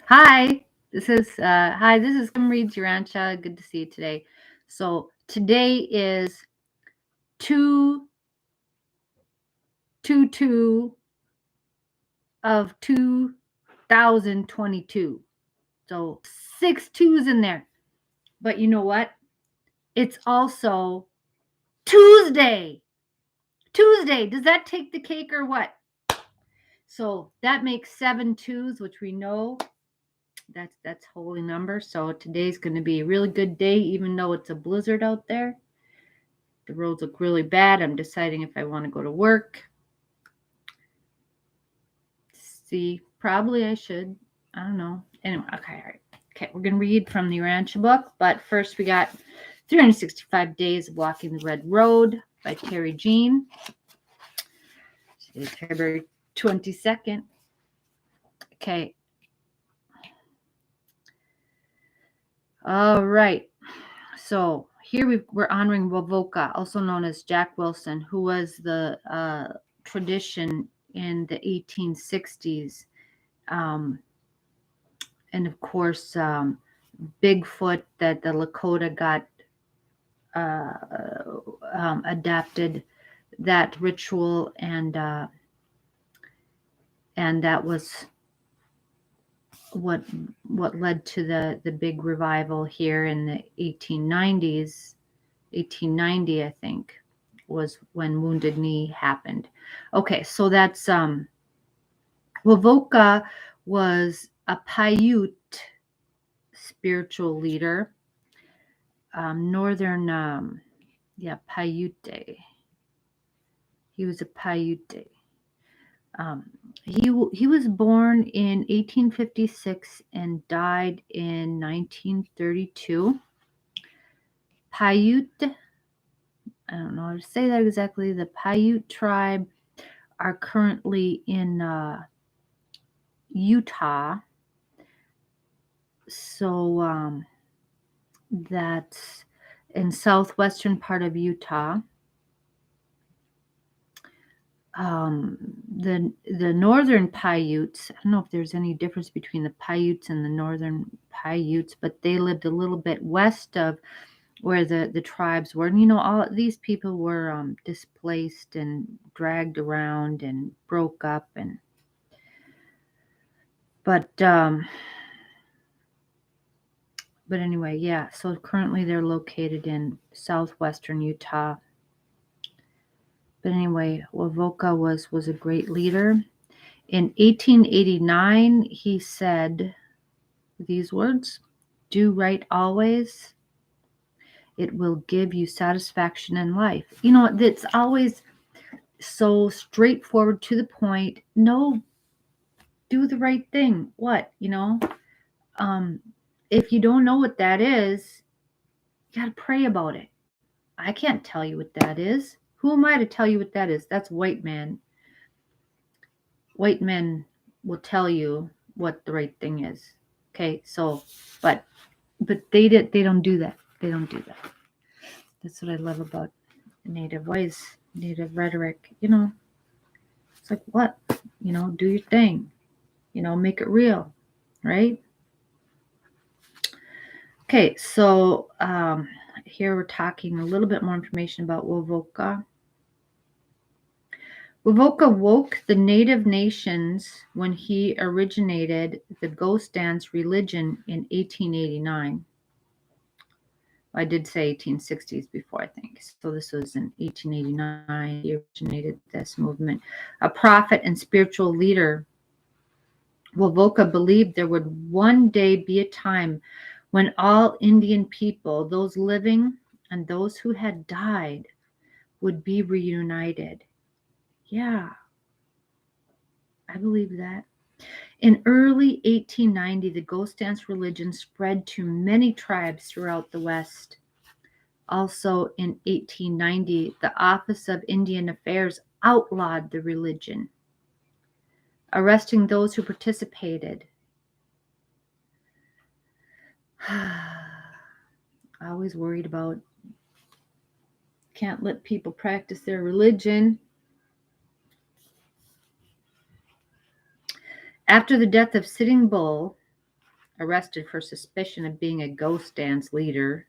Hi, this is Kim Reads Urantia. Good to see you today. So today is 2/2 of 2022. So 6 2s in there. But you know what? It's also Tuesday. Tuesday. Does that take the cake or what? So that makes 7 2s, which we know that's holy number. So today's going to be a really good day, even though it's a blizzard out there. The roads look really bad. I'm deciding if I want to go to work. See, probably I should. I don't know. Anyway, okay, all right. Okay, we're going to read from the Urantia book, but first we got 365 Days of Walking the Red Road by Terry Jean. Today's February 22nd. Okay. All right. So here we're honoring Wovoka, also known as Jack Wilson, who was the tradition in the 1860s. And of course, Bigfoot that the Lakota got adapted that ritual, and that was what led to the big revival here in the 1890s. 1890, I think, was when Wounded Knee happened. Okay, so that's Wovoka was a Paiute spiritual leader. Northern, Paiute. He was a Paiute. He was born in 1856 and died in 1932. Paiute, I don't know how to say that exactly. The Paiute tribe are currently in Utah. So that's in southwestern part of Utah. The northern Paiutes, I don't know if there's any difference between the Paiutes and the northern Paiutes, but they lived a little bit west of where the tribes were. And all these people were displaced and dragged around and broke up, but anyway, yeah. So currently they're located in southwestern Utah. But anyway, Wovoka was a great leader. In 1889, he said these words: "Do right always. It will give you satisfaction in life." It's always so straightforward, to the point. No, do the right thing. What? If you don't know what that is, you got to pray about it. I can't tell you what that is. Who am I to tell you what that is? That's white men. White men will tell you what the right thing is. Okay, so but they don't do that. They don't do that. That's what I love about Native voice, Native rhetoric. It's like, what? Do your thing. Make it real, right? Okay, so here we're talking a little bit more information about Wovoka. Wovoka woke the native nations when he originated the ghost dance religion in 1889. I did say 1860s before, I think. So this was in 1889. He originated this movement. A prophet and spiritual leader, Wovoka believed there would one day be a time when all Indian people, those living and those who had died, would be reunited. Yeah, I believe that. In early 1890, the ghost dance religion spread to many tribes throughout the West. Also in 1890, the Office of Indian Affairs outlawed the religion, arresting those who participated. Always worried about, can't let people practice their religion. After the death of Sitting Bull, arrested for suspicion of being a ghost dance leader.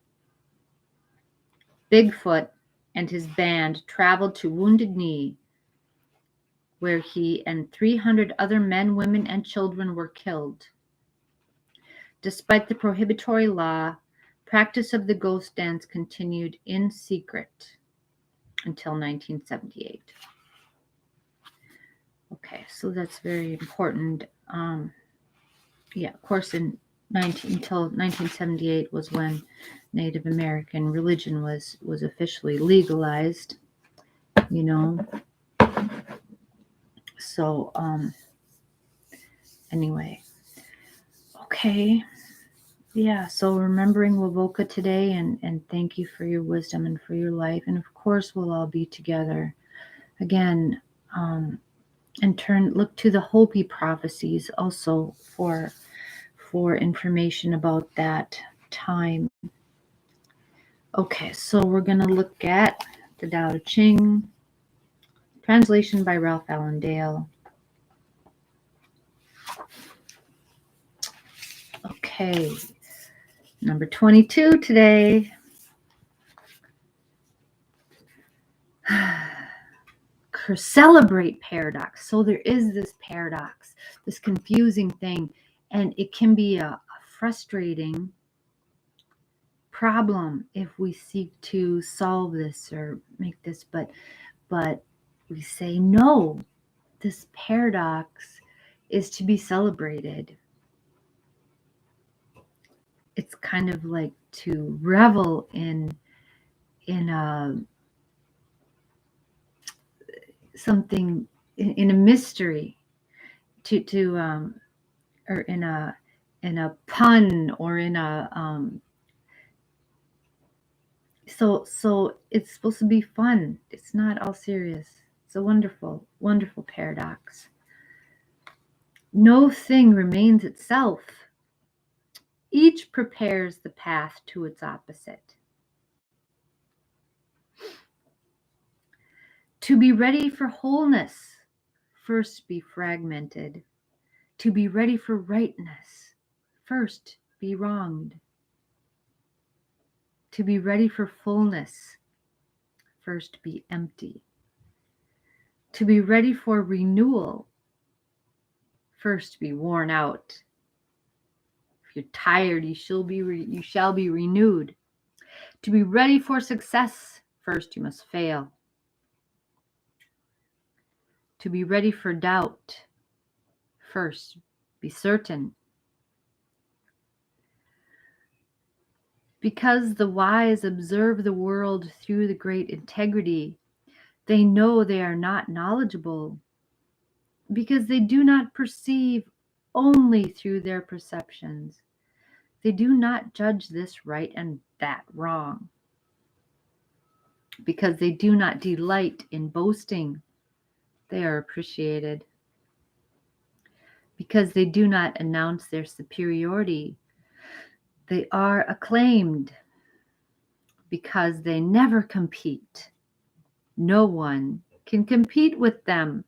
Bigfoot and his band traveled to Wounded Knee, where he and 300 other men, women, and children were killed. Despite the prohibitory law, practice of the ghost dance continued in secret until 1978. Okay, so that's very important. Of course, until 1978 was when Native American religion was officially legalized. So anyway, okay. Yeah, so remembering Wovoka today, and thank you for your wisdom and for your life. And of course, we'll all be together again, and look to the Hopi prophecies also for information about that time. Okay, so we're going to look at the Tao Te Ching, translation by Ralph Allen Dale. Okay, number 22 today. Celebrate paradox. So there is this paradox, this confusing thing, and it can be a frustrating problem if we seek to solve this or make this, but we say no, this paradox is to be celebrated. It's kind of like to revel in something, in a mystery, or in a pun, or in a so it's supposed to be fun. It's not all serious. It's a wonderful, wonderful paradox. No thing remains itself. Each prepares the path to its opposite. To be ready for wholeness, first be fragmented. To be ready for rightness, first be wronged. To be ready for fullness, first be empty. To be ready for renewal, first be worn out. If you're tired, you shall be renewed. To be ready for success, first you must fail. To be ready for doubt, first be certain. Because the wise observe the world through the great integrity, they know they are not knowledgeable, because they do not perceive only through their perceptions. They do not judge this right and that wrong. Because they do not delight in boasting, they are appreciated. Because they do not announce their superiority, they are acclaimed. Because they never compete, no one can compete with them.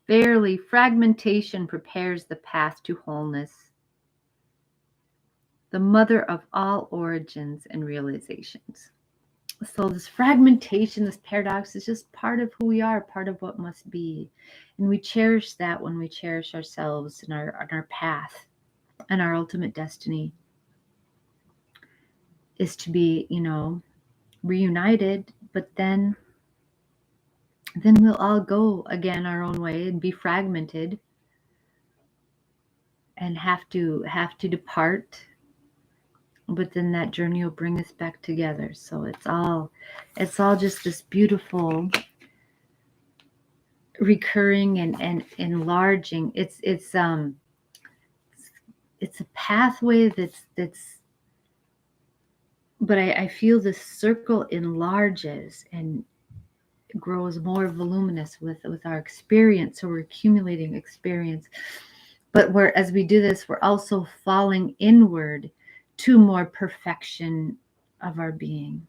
Verily, fragmentation prepares the path to wholeness, the mother of all origins and realizations. So this fragmentation, this paradox, is just part of who we are, part of what must be. And we cherish that when we cherish ourselves and our path and our ultimate destiny is to be, reunited, but then we'll all go again our own way and be fragmented and have to depart. But then that journey will bring us back together. So it's all just this beautiful recurring and enlarging. It's a pathway that's but I feel this circle enlarges and grows more voluminous with our experience. So we're accumulating experience. But as we do this, we're also falling inward to more perfection of our being,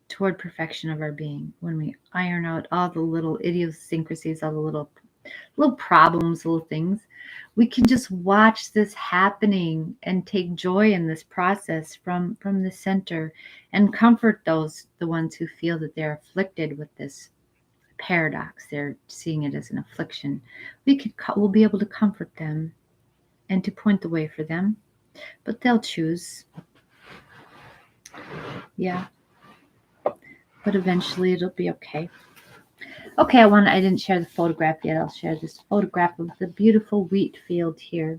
toward perfection of our being. When we iron out all the little idiosyncrasies, all the little problems, little things, we can just watch this happening and take joy in this process from the center, and comfort the ones who feel that they're afflicted with this paradox. They're seeing it as an affliction. We'll be able to comfort them and to point the way for them, but they'll choose. Yeah, but eventually it'll be okay. Okay, I didn't share the photograph yet. I'll share this photograph of the beautiful wheat field here.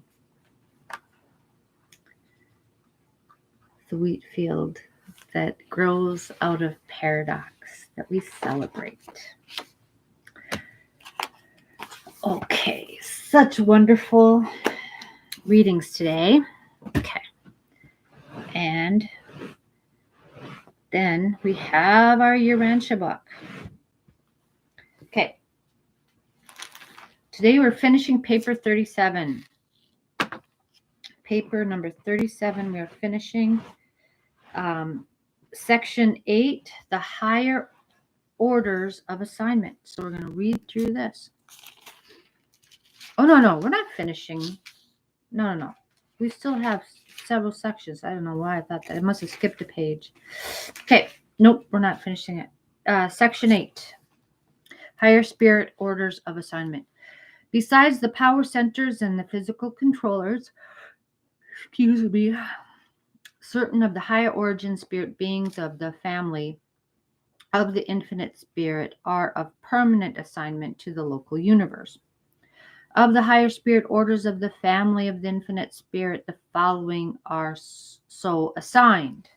The wheat field that grows out of paradox that we celebrate. Okay, such wonderful readings today. Okay, and then we have our Urantia book. Okay, today we're finishing paper 37. Paper number 37, we are finishing section 8, the higher orders of assignment. So we're going to read through this. Oh, no, we're not finishing. No. We still have several sections. I don't know why I thought that. I must have skipped a page. Okay, nope, we're not finishing it. Section 8, higher spirit orders of assignment. Besides the power centers and the physical controllers, certain of the higher origin spirit beings of the family of the infinite spirit are of permanent assignment to the local universe. Of the higher spirit orders of the family of the infinite spirit, the following are so assigned.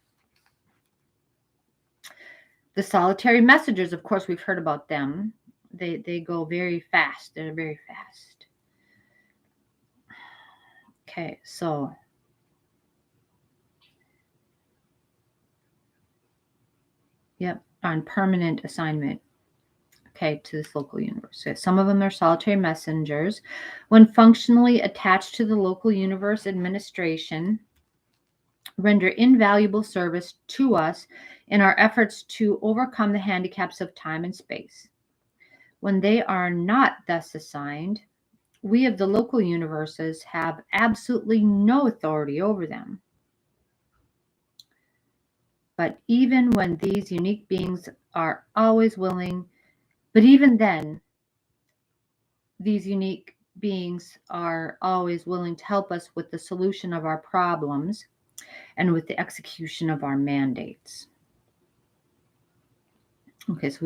The solitary messengers, of course, we've heard about them. They go very fast. They're very fast. Okay, so yep, on permanent assignment. Okay, to this local universe. So some of them are solitary messengers. When functionally attached to the local universe administration, render invaluable service to us in our efforts to overcome the handicaps of time and space. When they are not thus assigned, we of the local universes have absolutely no authority over them. But even when these unique beings are always willing, but even then, these unique beings are always willing to help us with the solution of our problems and with the execution of our mandates. Okay, so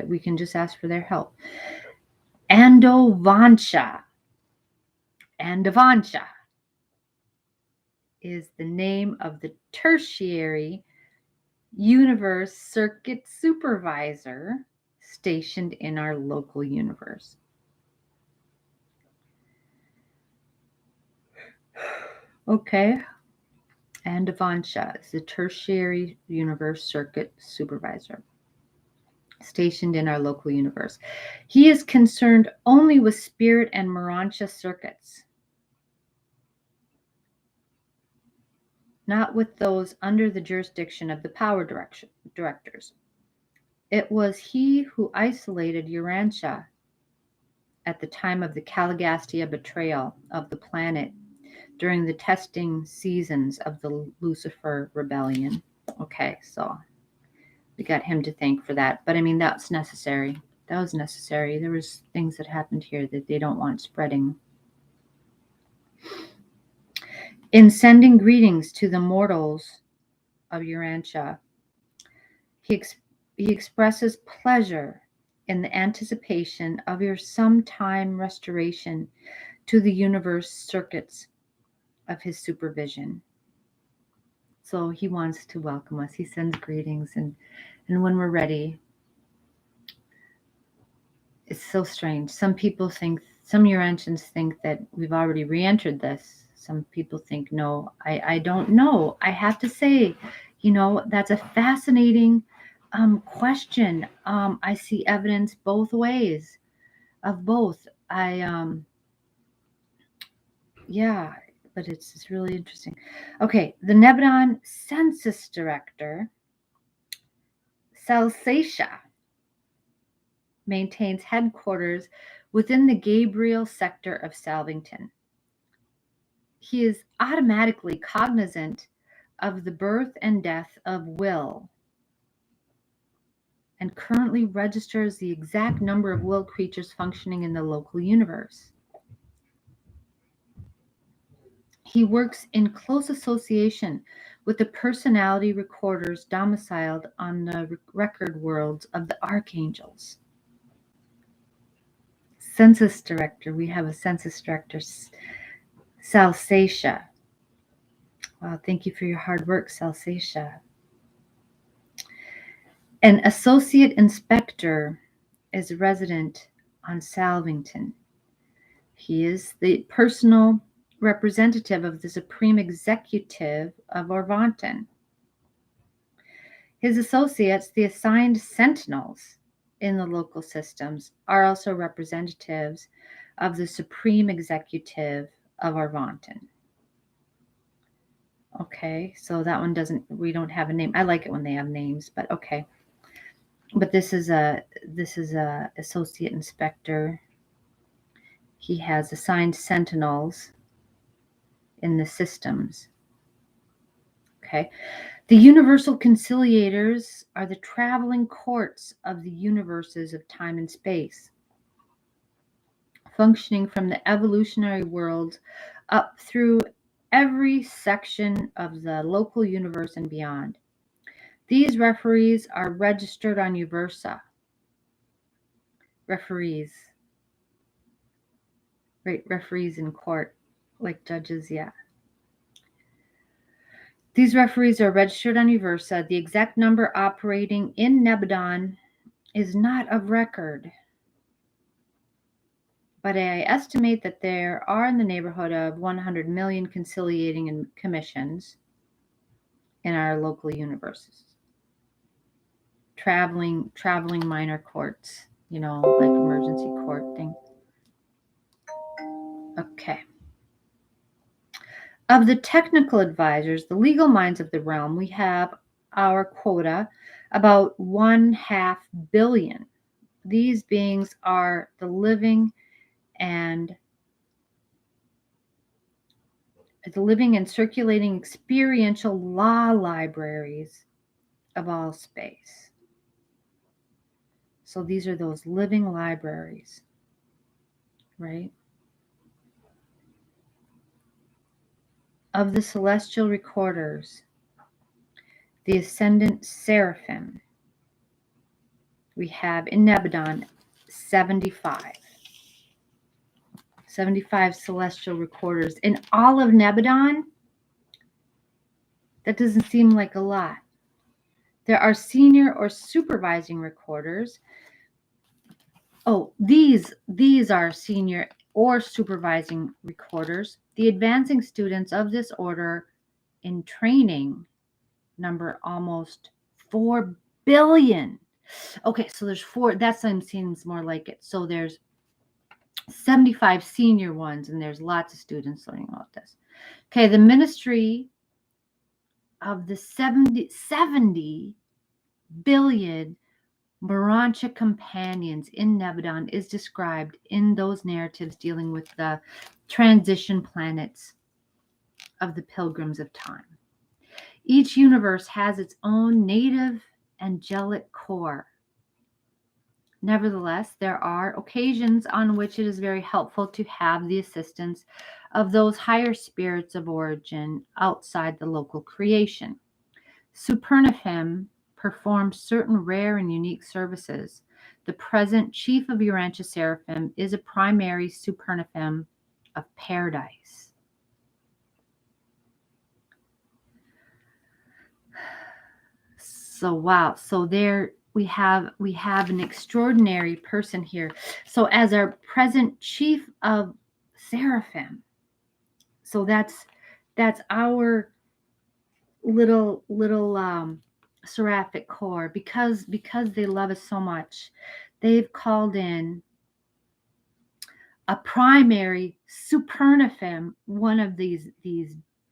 we can just ask for their help. Andovansha is the name of the tertiary universe circuit supervisor stationed in our local universe. Okay, Andovansha is the tertiary universe circuit supervisor stationed in our local universe. He is concerned only with spirit and Urantia circuits, not with those under the jurisdiction of the power directors. It was he who isolated Urantia at the time of the Caligastia betrayal of the planet during the testing seasons of the Lucifer rebellion. Okay, so we got him to thank for that. But I mean, that's necessary. That was necessary. There was things that happened here that they don't want spreading. In sending greetings to the mortals of Urantia, he expresses pleasure in the anticipation of your sometime restoration to the universe circuits of his supervision. So he wants to welcome us. He sends greetings, and when we're ready, it's so strange. Some Urantians think that we've already re-entered this. Some people think, no, I don't know. I have to say, that's a fascinating question. I see evidence both ways of both. Yeah, but it's really interesting. Okay, the Nebadon Census Director, Salsatia, maintains headquarters within the Gabriel sector of Salvington. He is automatically cognizant of the birth and death of Will and currently registers the exact number of Will creatures functioning in the local universe. He works in close association with the personality recorders domiciled on the record worlds of the archangels. Census director, we have a census director, Salsatia. Wow, thank you for your hard work, Salsatia. An associate inspector is resident on Salvington. He is the personal representative of the Supreme Executive of Orvanton. His associates, the assigned sentinels in the local systems, are also representatives of the Supreme Executive of Orvanton. Okay, so that one we don't have a name. I like it when they have names, but okay. But this is a associate inspector. He has assigned sentinels in the systems. Okay. The universal conciliators are the traveling courts of the universes of time and space, functioning from the evolutionary world up through every section of the local universe and beyond. These referees are registered on Uversa. Referees. Right, referees in court, like judges, yeah. These referees are registered on Uversa. The exact number operating in Nebadon is not of record, but I estimate that there are in the neighborhood of 100 million conciliating and commissions in our local universes. Traveling minor courts, like emergency court thing. Okay. Of the technical advisors, the legal minds of the realm, we have our quota, about 1/2 billion. These beings are the living and circulating experiential law libraries of all space. So these are those living libraries, right? Of the celestial recorders, the ascendant seraphim, we have in Nebadon 75 celestial recorders. In all of Nebadon, that doesn't seem like a lot. There are senior or supervising recorders. Oh, these are senior or supervising recorders. The advancing students of this order in training number almost 4 billion. Okay, so there's 4, that seems more like it. So there's 75 senior ones, and there's lots of students learning about this. Okay, the ministry of the 70 billion Urantia companions in Nebadon is described in those narratives dealing with the transition planets of the pilgrims of time. Each universe has its own native angelic core. Nevertheless, there are occasions on which it is very helpful to have the assistance of those higher spirits of origin outside the local creation. Supernifim performs certain rare and unique services. The present chief of Urantia Seraphim is a primary Supernifim of Paradise. So wow, so there we have an extraordinary person here. So as our present chief of Seraphim, so that's our little seraphic core, because they love us so much. They've called in a primary Supernifim, one of these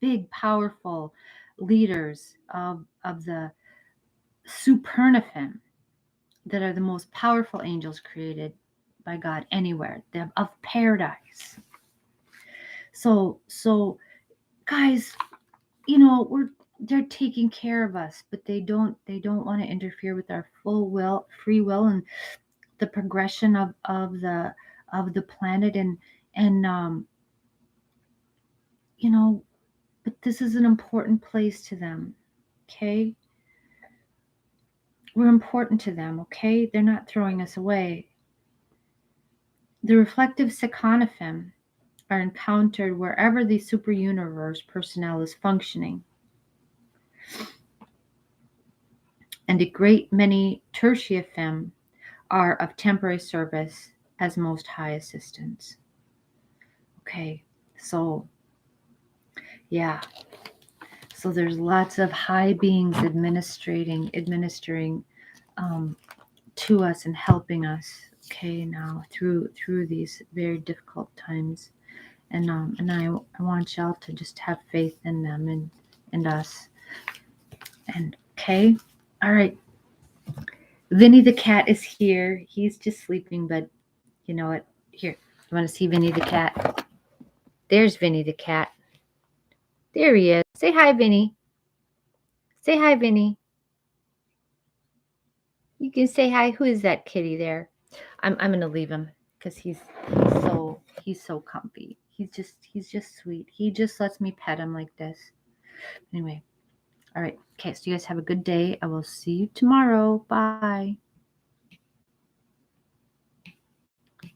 big powerful leaders of the Supernifim that are the most powerful angels created by God anywhere, of paradise. So guys, they're taking care of us, but they don't want to interfere with our free will, and the progression of the planet, and but this is an important place to them. Okay, we're important to them. Okay, they're not throwing us away. The reflective seconophim are encountered wherever the superuniverse personnel is functioning, and a great many tertiaphim are of temporary service as most high assistants. Okay, so yeah, so there's lots of high beings administering to us and helping us. Okay, now through these very difficult times, and I want y'all to just have faith in them and us. And okay, all right. Vinny the cat is here. He's just sleeping, but you know what? Here, you want to see Vinny the cat? There's Vinny the cat. There he is. Say hi, Vinny. Say hi, Vinny. You can say hi. Who is that kitty there? I'm gonna leave him because he's so comfy. He's just sweet. He just lets me pet him like this. Anyway, all right. Okay, so you guys have a good day. I will see you tomorrow. Bye.